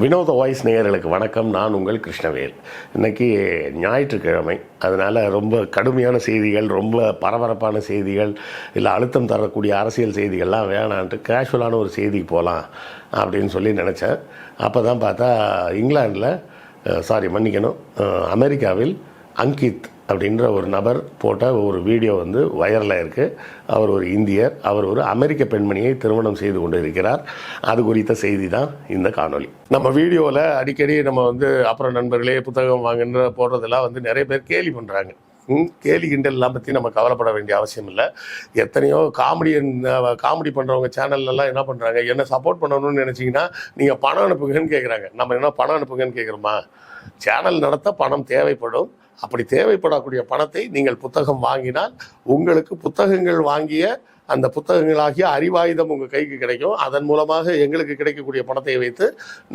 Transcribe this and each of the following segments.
வினோத வாய்ஸ் நேயர்களுக்கு வணக்கம். நான் உங்கள் கிருஷ்ணவேல். இன்றைக்கி ஞாயிற்றுக்கிழமை, அதனால் ரொம்ப கடுமையான செய்திகள், ரொம்ப பரபரப்பான செய்திகள், இல்லை அழுத்தம் தரக்கூடிய அரசியல் செய்திகள்லாம் வேணான்ட்டு கேஷுவலான ஒரு செய்திக்கு போகலாம் அப்படின்னு சொல்லி நினச்சேன். அப்போ தான் பார்த்தா அமெரிக்காவில் அங்கித் அப்படின்ற ஒரு நபர் போட்ட ஒரு வீடியோ வந்து வைரலாக இருக்குது. அவர் ஒரு இந்தியர், அவர் ஒரு அமெரிக்க பெண்மணியை திருமணம் செய்து கொண்டு இருக்கிறார். அது குறித்த செய்தி தான் இந்த காணொளி. நம்ம வீடியோவில் அடிக்கடி நம்ம வந்து அப்புறம் நண்பர்களே புத்தகம் வாங்குன்ற போடுறதெல்லாம் வந்து நிறைய பேர் கேலி பண்ணுறாங்க. கேலி கிண்டல்லாம் பற்றி நம்ம கவலைப்பட வேண்டிய அவசியம் இல்லை. எத்தனையோ காமெடி பண்ணுறவங்க சேனல்லலாம் என்ன பண்ணுறாங்க, என்ன சப்போர்ட் பண்ணணும்னு நினச்சிங்கன்னா நீங்கள் பணம் அனுப்புங்கன்னு கேட்குறாங்க. நம்ம என்ன பணம் அனுப்புங்கன்னு கேட்குறோமா? சேனல் நடத்த பணம் தேவைப்படும். அப்படி தேவைப்படக்கூடிய பணத்தை நீங்கள் புத்தகம் வாங்கினால் உங்களுக்கு புத்தகங்கள் வாங்கிய அந்த புத்தகங்களாகிய அறிவாயுதம் உங்கள் கைக்கு கிடைக்கும். அதன் மூலமாக எங்களுக்கு கிடைக்கக்கூடிய பணத்தை வைத்து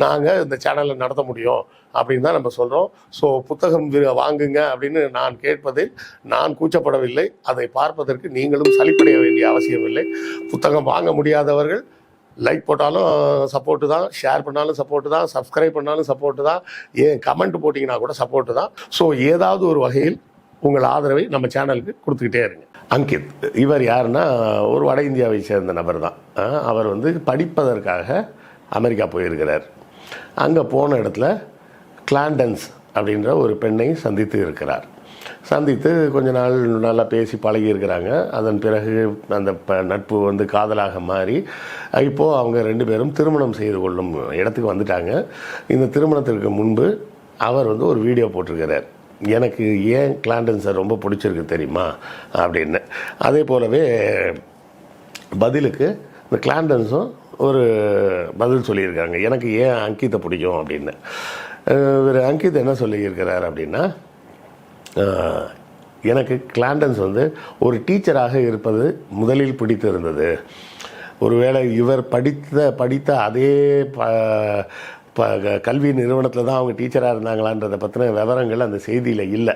நாங்கள் இந்த சேனலை நடத்த முடியும் அப்படின்னு தான் நம்ம சொல்கிறோம். ஸோ புத்தகம் வாங்குங்க அப்படின்னு நான் கேட்பதில் நான் கூச்சப்படவில்லை. அதை பார்ப்பதற்கு நீங்களும் சலிப்படைய வேண்டிய அவசியம் இல்லை. புத்தகம் வாங்க முடியாதவர்கள் லைக் போட்டாலும் சப்போர்ட்டு தான், ஷேர் பண்ணாலும் சப்போர்ட்டு தான், சப்ஸ்கிரைப் பண்ணாலும் சப்போர்ட்டு தான், ஏன் கமெண்ட் போட்டிங்கன்னா கூட சப்போர்ட்டு தான். ஸோ ஏதாவது ஒரு வகையில் உங்கள் ஆதரவை நம்ம சேனலுக்கு கொடுத்துக்கிட்டே இருங்க. அங்கித் இவர் யாருன்னா ஒரு வட இந்தியாவை சேர்ந்த நபர் தான். அவர் வந்து படிப்பதற்காக அமெரிக்கா போயிருக்கிறார். அங்கே போன இடத்துல கிளாண்டன்ஸ் அப்படின்ற ஒரு பெண்ணை சந்தித்து கொஞ்ச நாள் நல்லா பேசி பழகி இருக்கிறாங்க. அதன் பிறகு அந்த நட்பு வந்து காதலாக மாறி இப்போது அவங்க ரெண்டு பேரும் திருமணம் செய்து கொள்ளும் இடத்துக்கு வந்துட்டாங்க. இந்த திருமணத்திற்கு முன்பு அவர் வந்து ஒரு வீடியோ போட்டிருக்கிறார். எனக்கு ஏன் கிளாண்டன்ஸை ரொம்ப பிடிச்சிருக்கு தெரியுமா அப்படின்னு. அதே போலவே பதிலுக்கு இந்த கிளாண்டன்ஸும் ஒரு பதில் சொல்லியிருக்காங்க, எனக்கு ஏன் அங்கித்தை பிடிக்கும் அப்படின்னு. இவர் அங்கித் என்ன சொல்லியிருக்கிறார் அப்படின்னா, எனக்கு கிளாண்டன்ஸ் வந்து ஒரு டீச்சராக இருப்பது முதலில் பிடித்து இருந்தது. ஒருவேளை இவர் படித்த அதே கல்வி நிறுவனத்தில் தான் அவங்க டீச்சராக இருந்தாங்களான்றதை பற்றின விவரங்கள் அந்த செய்தியில் இல்லை.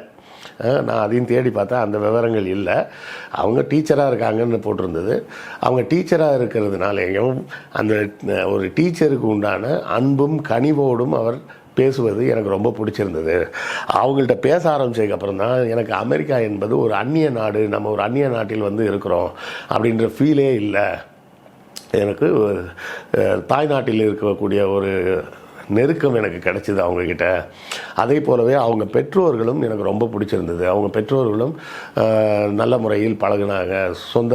நான் அதையும் தேடி பார்த்தேன், அந்த விவரங்கள் இல்லை. அவங்க டீச்சராக இருக்காங்கன்னு போட்டிருந்தது. அவங்க டீச்சராக இருக்கிறதுனாலேயும் அந்த ஒரு டீச்சருக்கு உண்டான அன்பும் கனிவோடும் அவர் பேசுவது எனக்கு ரொம்ப பிடிச்சிருந்தது. அவங்கள்ட்ட பேச ஆரம்பிச்சதுக்கப்புறம் தான் எனக்கு அமெரிக்கா என்பது ஒரு அந்நிய நாடு, நம்ம ஒரு அந்நிய நாட்டில் வந்து இருக்கிறோம் அப்படின்ற ஃபீலே இல்லை. எனக்கு தாய்நாட்டில் இருக்கக்கூடிய ஒரு நெருக்கம் எனக்கு கிடைச்சிது அவங்கக்கிட்ட. அதே போலவே அவங்க பெற்றோர்களும் எனக்கு ரொம்ப பிடிச்சிருந்தது. அவங்க பெற்றோர்களும் நல்ல முறையில் பழகினாங்க, சொந்த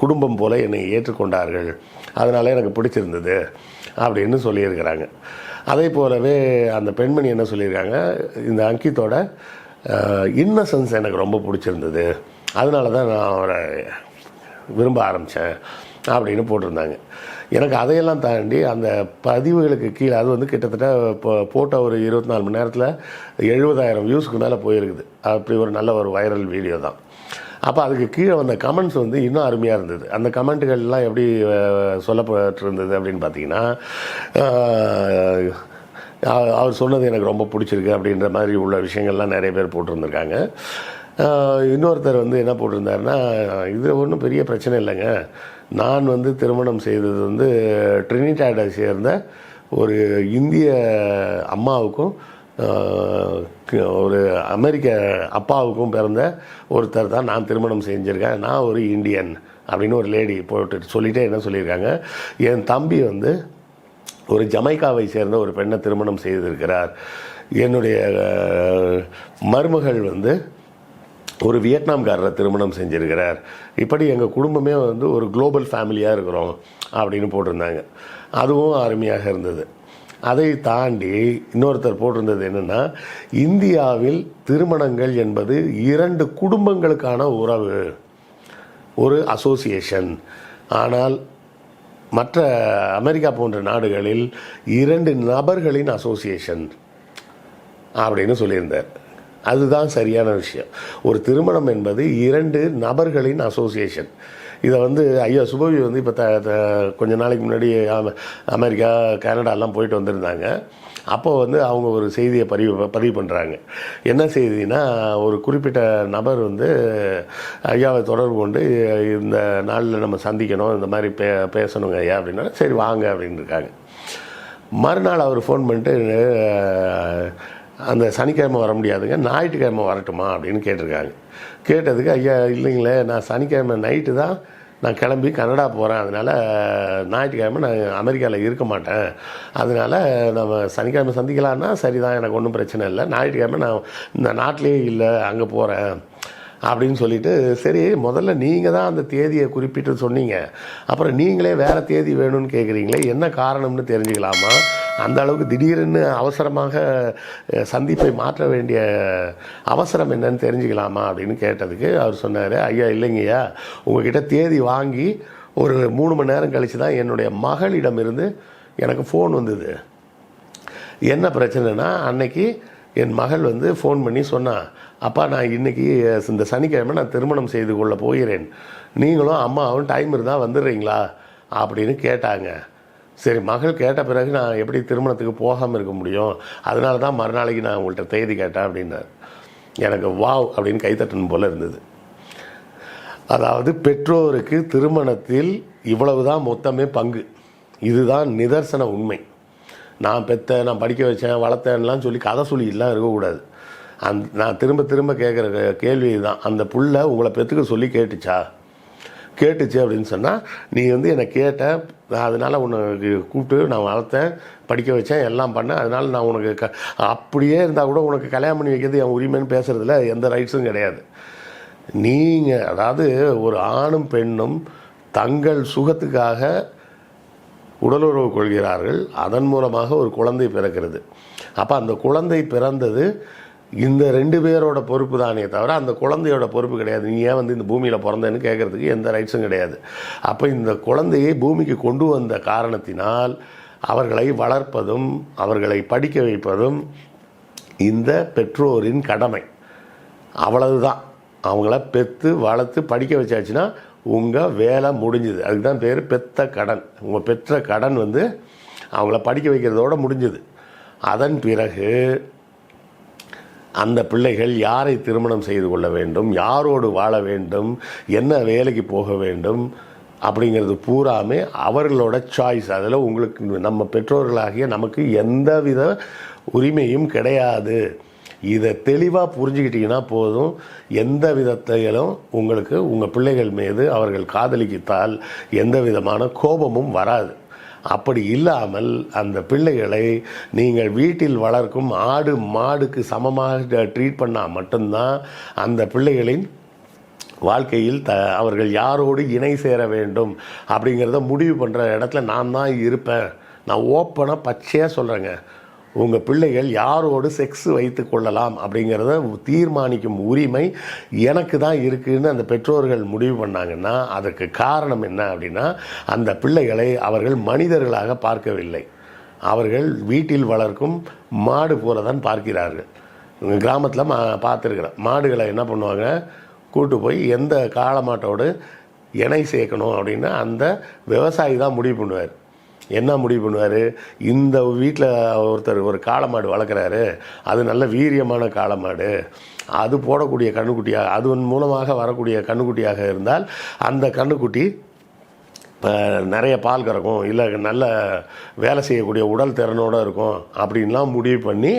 குடும்பம் போல் என்னை ஏற்றுக்கொண்டார்கள், அதனால் எனக்கு பிடிச்சிருந்தது அப்படின்னு சொல்லியிருக்கிறாங்க. அதே போலவே அந்த பெண்மணி என்ன சொல்லியிருக்காங்க, இந்த அங்கித்தோட இன்னசென்ஸ் எனக்கு ரொம்ப பிடிச்சிருந்தது, அதனால தான் நான் அவரை விரும்ப ஆரம்பித்தேன் அப்படின்னு போட்டிருந்தாங்க. எனக்கு அதையெல்லாம் தாண்டி அந்த பதிவுகளுக்கு கீழே, அது வந்து கிட்டத்தட்ட போட்ட ஒரு 24 மணி நேரத்தில் 70,000 வியூஸ்க்கு மேலே போயிருக்குது. அப்படி ஒரு நல்ல ஒரு வைரல் வீடியோ தான். அப்போ அதுக்கு கீழே வந்த கமெண்ட்ஸ் வந்து இன்னும் அருமையாக இருந்தது. அந்த கமெண்ட்டுகள்லாம் எப்படி சொல்லப்பட்டிருந்தது அப்படின்னு பார்த்தீங்கன்னா, அவர் சொன்னது எனக்கு ரொம்ப பிடிச்சிருக்கு அப்படின்ற மாதிரி உள்ள விஷயங்கள்லாம் நிறைய பேர் போட்டிருந்துருக்காங்க. இன்னொருத்தர் வந்து என்ன போட்டிருந்தாருன்னா, இது ஒன்றும் பெரிய பிரச்சனை இல்லைங்க, நான் வந்து திருமணம் செய்தது வந்து ட்ரினிடாடை சேர்ந்த ஒரு இந்திய அம்மாவுக்கும் ஒரு அமெரிக்க அப்பாவுக்கும் பிறந்த ஒருத்தர் தான் நான் திருமணம் செஞ்சுருக்கேன், நான் ஒரு இந்தியன் அப்படின்னு ஒரு லேடி போட்டு சொல்லிகிட்டே என்ன சொல்லியிருக்காங்க, என் தம்பி வந்து ஒரு ஜமைக்காவை சேர்ந்த ஒரு பெண்ணை திருமணம் செய்திருக்கிறார், என்னுடைய மருமகள் வந்து ஒரு வியட்நாம்காரரை திருமணம் செஞ்சுருக்கிறார், இப்படி எங்கள் குடும்பமே வந்து ஒரு குளோபல் ஃபேமிலியாக இருக்கிறோம் அப்படின்னு போட்டிருந்தாங்க. அதுவும் அருமையாக இருந்தது. அதை தாண்டி இன்னொருத்தர் போட்டிருந்தது என்னென்னா, இந்தியாவில் திருமணங்கள் என்பது 2 குடும்பங்களுக்கான உறவு, ஒரு அசோசியேஷன். ஆனால் மற்ற அமெரிக்கா போன்ற நாடுகளில் 2 நபர்களின் அசோசியேஷன் அப்படின்னு சொல்லியிருந்தார். அதுதான் சரியான விஷயம். ஒரு திருமணம் என்பது 2 நபர்களின் அசோசியேஷன். இதை வந்து ஐயா சுபவி வந்து இப்போ கொஞ்ச நாளைக்கு முன்னாடி அமெரிக்கா கனடாலாம் போயிட்டு வந்திருந்தாங்க. அப்போது வந்து அவங்க ஒரு செய்தியை பதிவு பண்ணுறாங்க. என்ன செய்தினா, ஒரு குறிப்பிட்ட நபர் வந்து ஐயாவை தொடர்பு கொண்டு இந்த நாளில் நம்ம சந்திக்கணும், இந்த மாதிரி பேசணுங்க ஐயா அப்படின்னா, சரி வாங்க அப்படின்னு இருக்காங்க. மறுநாள் அவர் ஃபோன் பண்ணிட்டு அந்த சனிக்கிழமை வர முடியாதுங்க, ஞாயிற்றுக்கிழமை வரட்டுமா அப்படின்னு கேட்டிருக்காங்க. கேட்டதுக்கு ஐயா இல்லைங்களே, நான் சனிக்கிழமை நைட்டு தான் நான் கிளம்பி கனடா போகிறேன், அதனால் ஞாயிற்றுக்கிழமை நான் அமெரிக்காவில் இருக்க மாட்டேன், அதனால் நம்ம சனிக்கிழமை சந்திக்கலான்னா சரிதான், எனக்கு ஒன்றும் பிரச்சனை இல்லை, ஞாயிற்றுக்கிழமை நான் இந்த நாட்டிலே இல்லை அங்கே போகிறேன் அப்படின்னு சொல்லிட்டு, சரி முதல்ல நீங்கள் தான் அந்த தேதியை குறிப்பிட்டு சொன்னீங்க, அப்புறம் நீங்களே வேறு தேதி வேணும்னு கேட்குறீங்களே, என்ன காரணம்னு தெரிஞ்சுக்கலாமா, அந்த அளவுக்கு திடீர்னு அவசரமாக சந்திப்பை மாற்ற வேண்டிய அவசரம் என்னன்னு தெரிஞ்சுக்கலாமா அப்படின்னு கேட்டதுக்கு அவர் சொன்னார், ஐயா இல்லைங்கய்யா, உங்கள்கிட்ட தேதி வாங்கி ஒரு 3 மணி நேரம் கழித்து தான் என்னுடைய மகளிடமிருந்து எனக்கு ஃபோன் வந்தது. என்ன பிரச்சனைனா, அன்னைக்கு என் மகள் வந்து ஃபோன் பண்ணி சொன்னான், அப்பா நான் இன்றைக்கி இந்த சனிக்கிழமை நான் திருமணம் செய்து கொள்ள போகிறேன், நீங்களும் அம்மாவும் டைம் இருந்தால் வந்துடுறீங்களா அப்படின்னு கேட்டாங்க. சரி, மகள் கேட்ட பிறகு நான் எப்படி திருமணத்துக்கு போகாமல் இருக்க முடியும், அதனால தான் மறுநாளைக்கு நான் உங்கள்கிட்ட தேதி கேட்டேன் அப்படின்னார். எனக்கு வாவ் அப்படின்னு கைத்தட்டணும் போல் இருந்தது. அதாவது பெற்றோருக்கு திருமணத்தில் இவ்வளவு தான் மொத்தமே பங்கு, இதுதான் நிதர்சன உண்மை. நான் பெற்றேன், நான் படிக்க வச்சேன், வளர்த்தேன்லாம் சொல்லி கதை சொல்லிலாம் இருக்கக்கூடாது. நான் திரும்ப திரும்ப கேட்குற கேள்வி தான், அந்த புள்ள உங்களை பெற்றுக்க சொல்லி கேட்டுச்சு அப்படின்னு சொன்னால், நீ வந்து என்னை கேட்ட, அதனால் உனக்கு கூப்பிட்டு நான் வளர்த்தேன், படிக்க வச்சேன், எல்லாம் பண்ணேன், அதனால் நான் உனக்கு அப்படியே இருந்தால் கூட உனக்கு கல்யாணம் பண்ணி வைக்கிறது என் உரிமைன்னு பேசுகிறதுல எந்த ரைட்ஸும் கிடையாது. நீங்கள் அதாவது ஒரு ஆணும் பெண்ணும் தங்கள் சுகத்துக்காக உடலுறவு கொள்கிறார்கள், அதன் மூலமாக ஒரு குழந்தை பிறக்கிறது. அப்போ அந்த குழந்தை பிறந்தது இந்த 2 பேரோட பொறுப்பு தானே தவிர அந்த குழந்தையோட பொறுப்பு கிடையாது. நீ ஏன் வந்து இந்த பூமியில் பிறந்தேன்னு கேட்குறதுக்கு எந்த ரைட்ஸும் கிடையாது. அப்போ இந்த குழந்தையை பூமிக்கு கொண்டு வந்த காரணத்தினால் அவர்களை வளர்ப்பதும் அவர்களை படிக்க வைப்பதும் இந்த பெற்றோரின் கடமை. அவ்வளவுதான். அவங்கள பெற்று வளர்த்து படிக்க வச்சாச்சுன்னா உங்கள் வேலை முடிஞ்சுது. அதுக்கு தான் பேர் பெத்த கடன். உங்கள் பெற்ற கடன் வந்து அவங்கள படிக்க வைக்கிறதோடு முடிஞ்சுது. அதன் பிறகு அந்த பிள்ளைகள் யாரை திருமணம் செய்து கொள்ள வேண்டும், யாரோடு வாழ வேண்டும், என்ன வேலைக்கு போக வேண்டும் அப்படிங்கிறது பூராமே அவர்களோட சாய்ஸ். அதில் உங்களுக்கு நம்ம பெற்றோர்களாகிய நமக்கு எந்தவித உரிமையும் கிடையாது. இதை தெளிவாக புரிஞ்சுக்கிட்டிங்கன்னா போதும், எந்த விதத்திலும் உங்களுக்கு உங்கள் பிள்ளைகள் மீது அவர்கள் காதலித்தால் எந்த விதமான கோபமும் வராது. அப்படி இல்லாமல் அந்த பிள்ளைகளை நீங்கள் வீட்டில் வளர்க்கும் ஆடு மாடுக்கு சமமாக ட்ரீட் பண்ணால் மட்டும்தான் அந்த பிள்ளைகளின் வாழ்க்கையில் அவர்கள் யாரோடு இணை சேர வேண்டும் அப்படிங்கிறத முடிவு பண்ணுற இடத்துல நான் தான் இருப்பேன். நான் ஓப்பனாக பச்சையாக சொல்கிறேங்க, உங்கள் பிள்ளைகள் யாரோடு செக்ஸ் வைத்து கொள்ளலாம் அப்படிங்கிறத தீர்மானிக்கும் உரிமை எனக்கு தான் இருக்குதுன்னு அந்த பெற்றோர்கள் முடிவு பண்ணாங்கன்னா அதற்கு காரணம் என்ன அப்படின்னா, அந்த பிள்ளைகளை அவர்கள் மனிதர்களாக பார்க்கவில்லை, அவர்கள் வீட்டில் வளர்க்கும் மாடு போல தான் பார்க்கிறார்கள். கிராமத்தில் பார்த்துருக்குறேன், மாடுகளை என்ன பண்ணுவாங்க, கூட்டு போய் எந்த காளமாட்டோடு இணை சேர்க்கணும் அப்படின்னா அந்த விவசாயி தான் முடிவு பண்ணுவார். என்ன முடிவு பண்ணுவார், இந்த வீட்டில் ஒருத்தர் ஒரு காளமாடு வளர்க்குறாரு, அது நல்ல வீரியமான காளமாடு, அது போடக்கூடிய கண்ணுக்குட்டியாக, அது மூலமாக வரக்கூடிய கண்ணுக்குட்டியாக இருந்தால் அந்த கண்ணுக்குட்டி நிறைய பால் கறக்கும், இல்லை நல்ல வேலை செய்யக்கூடிய உடல் திறனோடு இருக்கும் அப்படின்லாம் முடிவு பண்ணி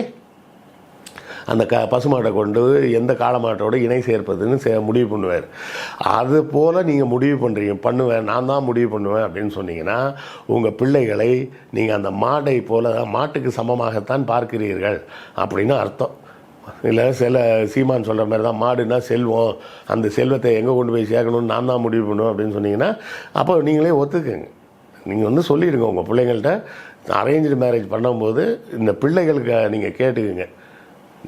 அந்த பசுமாட்டை கொண்டு எந்த காளமாட்டோடு இணை சேர்ப்பதுன்னு முடிவு பண்ணுவார். அது போல் நீங்கள் முடிவு பண்ணுவேன் நான் தான் முடிவு பண்ணுவேன் அப்படின்னு சொன்னீங்கன்னா உங்கள் பிள்ளைகளை நீங்கள் அந்த மாடை போல மாட்டுக்கு சமமாகத்தான் பார்க்கிறீர்கள் அப்படின்னு அர்த்தம். இல்லை சில சீமான் சொல்கிற மாதிரி தான், மாடுனா செல்வம், அந்த செல்வத்தை எங்கே கொண்டு போய் சேர்க்கணும்னு நான் தான் முடிவு பண்ணுவேன் அப்படின்னு சொன்னீங்கன்னா அப்போ நீங்களே ஒத்துக்குங்க. நீங்கள் வந்து சொல்லிடுங்க உங்கள் பிள்ளைங்கள்ட்ட, அரேஞ்சு மேரேஜ் பண்ணும்போது இந்த பிள்ளைகளுக்கு நீங்கள் கேட்டுக்குங்க,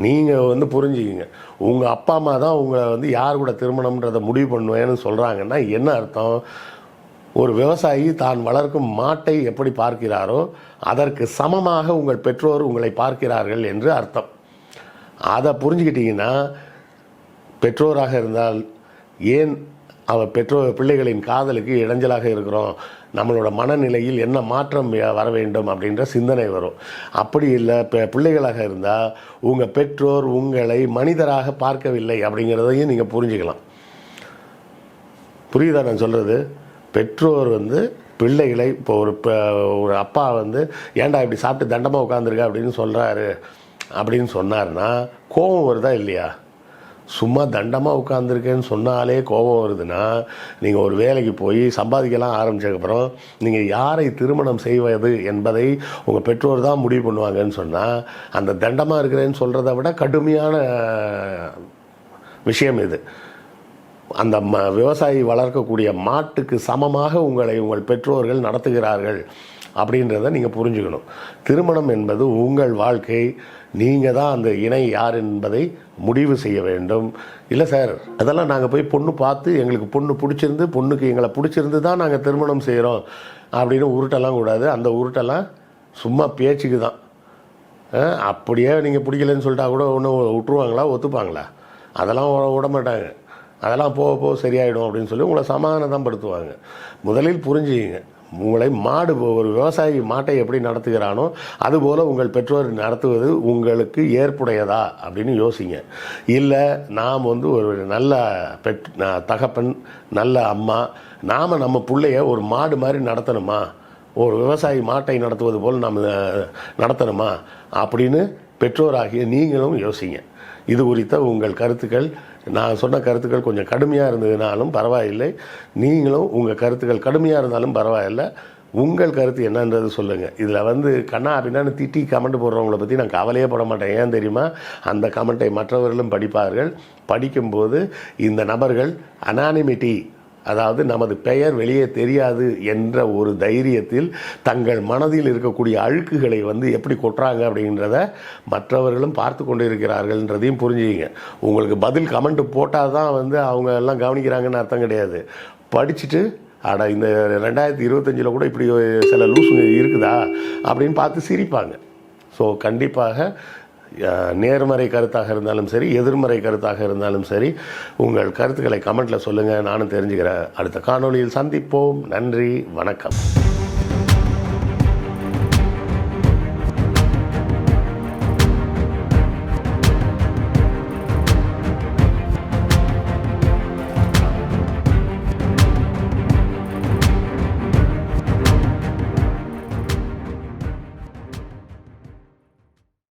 நீங்கள் வந்து புரிஞ்சுக்கிங்க, உங்கள் அப்பா அம்மா தான் உங்களை வந்து யார் கூட திருமணம்ன்றதை முடிவு பண்ணுவேன்னு சொல்கிறாங்கன்னா என்ன அர்த்தம், ஒரு விவசாயி தான் வளர்க்கும் மாட்டை எப்படி பார்க்கிறாரோ அதற்கு சமமாக உங்கள் பெற்றோர் உங்களை பார்க்கிறார்கள் என்று அர்த்தம். அதை புரிஞ்சுக்கிட்டிங்கன்னா பெற்றோராக இருந்தால் ஏன் பிள்ளைகளின் காதலுக்கு இடைஞ்சலாக இருக்கிறோம், நம்மளோட மனநிலையில் என்ன மாற்றம் வர வேண்டும் அப்படின்ற சிந்தனை வரும். அப்படி இல்லை, பிள்ளைகளாக இருந்தால் உங்கள் பெற்றோர் உங்களை மனிதராக பார்க்கவில்லை அப்படிங்கிறதையும் நீங்கள் புரிஞ்சுக்கலாம். புரியுதா நான் சொல்கிறது? பெற்றோர் வந்து பிள்ளைகளை இப்போ ஒரு அப்பா வந்து ஏன்டா இப்படி சாப்பிட்டு தண்டமாக உட்காந்துருக்க அப்படின்னு சொல்கிறாரு அப்படின்னு சொன்னார்னா கோபம் வருதா இல்லையா? சும்மா தண்டமாக உட்காந்துருக்கேன்னு சொன்னாலே கோபம் வருதுன்னா, நீங்கள் ஒரு வேலைக்கு போய் சம்பாதிக்கலாம் ஆரம்பித்ததுக்கப்புறம் நீங்கள் யாரை திருமணம் செய்வது என்பதை உங்கள் பெற்றோர் தான் முடிவு பண்ணுவாங்கன்னு சொன்னால், அந்த தண்டமாக இருக்கிறேன்னு சொல்கிறத விட கடுமையான விஷயம் இது. அந்த விவசாயி வளர்க்கக்கூடிய மாட்டுக்கு சமமாக உங்களை உங்கள் பெற்றோர்கள் நடத்துகிறார்கள் அப்படின்றத நீங்கள் புரிஞ்சுக்கணும். திருமணம் என்பது உங்கள் வாழ்க்கை. நீங்கள் தான் அந்த இணை யார் என்பதை முடிவு செய்ய வேண்டும். இல்லை சார், அதெல்லாம் நாங்கள் போய் பொண்ணு பார்த்து எங்களுக்கு பொண்ணு பிடிச்சிருந்து, பொண்ணுக்கு எங்களை பிடிச்சிருந்து தான் நாங்கள் திருமணம் செய்கிறோம் அப்படின்னு உருட்டெல்லாம் கூடாது. அந்த உருட்டெல்லாம் சும்மா பேச்சுக்கு தான். அப்படியே நீங்கள் பிடிக்கலன்னு சொல்லிட்டா கூட ஒன்று விட்டுருவாங்களா, ஒத்துப்பாங்களா? அதெல்லாம் விட மாட்டாங்க. அதெல்லாம் போக போக சரியாயிடும் அப்படின்னு சொல்லி உங்களை சமாதானம் படுத்துவாங்க. முதலில் புரிஞ்சுக்கிங்க, உங்களை மாடு ஒரு விவசாயி மாட்டை எப்படி நடத்துகிறானோ அதுபோல் உங்கள் பெற்றோர் நடத்துவது உங்களுக்கு ஏற்புடையதா அப்படின்னு யோசிங்க. இல்லை நாம் வந்து ஒரு நல்ல தகப்பன், நல்ல அம்மா, நாம் நம்ம பிள்ளைய ஒரு மாடு மாதிரி நடத்தணுமா, ஒரு விவசாயி மாட்டை நடத்துவது போல் நாம் நடத்தணுமா அப்படின்னு பெற்றோராகிய நீங்களும் யோசிங்க. இது குறித்த உங்கள் கருத்துக்கள், நான் சொன்ன கருத்துக்கள் கொஞ்சம் கடுமையாக இருந்ததுனாலும் பரவாயில்லை, நீங்களும் உங்கள் கருத்துக்கள் கடுமையாக இருந்தாலும் பரவாயில்லை, உங்கள் கருத்து என்னன்றது சொல்லுங்கள். இதில் வந்து கண்ணா அப்படின்னான்னு திட்டி கமெண்ட் போடுறவங்கள பற்றி நான் கவலையே பட மாட்டேன். ஏன் தெரியுமா? அந்த கமெண்ட்டை மற்றவர்களும் படிப்பார்கள். படிக்கும்போது இந்த நபர்கள் அனானிமிட்டி, அதாவது நமது பெயர் வெளியே தெரியாது என்ற ஒரு தைரியத்தில் தங்கள் மனதில் இருக்கக்கூடிய அழுக்குகளை வந்து எப்படி கொட்டுறாங்க அப்படின்றத மற்றவர்களும் பார்த்து கொண்டு இருக்கிறார்கள்ன்றதையும் புரிஞ்சுக்கிங்க. உங்களுக்கு பதில் கமெண்ட் போட்டால் தான் வந்து அவங்க எல்லாம் கவனிக்கிறாங்கன்னு அர்த்தம் கிடையாது. படிச்சுட்டு அட இந்த 2025 கூட இப்படி சில லூஸுங்க இருக்குதா அப்படின்னு பார்த்து சிரிப்பாங்க. ஸோ கண்டிப்பாக நேர்மறை கருத்தாக இருந்தாலும் சரி, எதிர்மறை கருத்தாக இருந்தாலும் சரி, உங்கள் கருத்துக்களை கமெண்ட்டில் சொல்லுங்கள். நானும் தெரிஞ்சுக்கிறேன். அடுத்த காணொளியில் சந்திப்போம். நன்றி, வணக்கம்.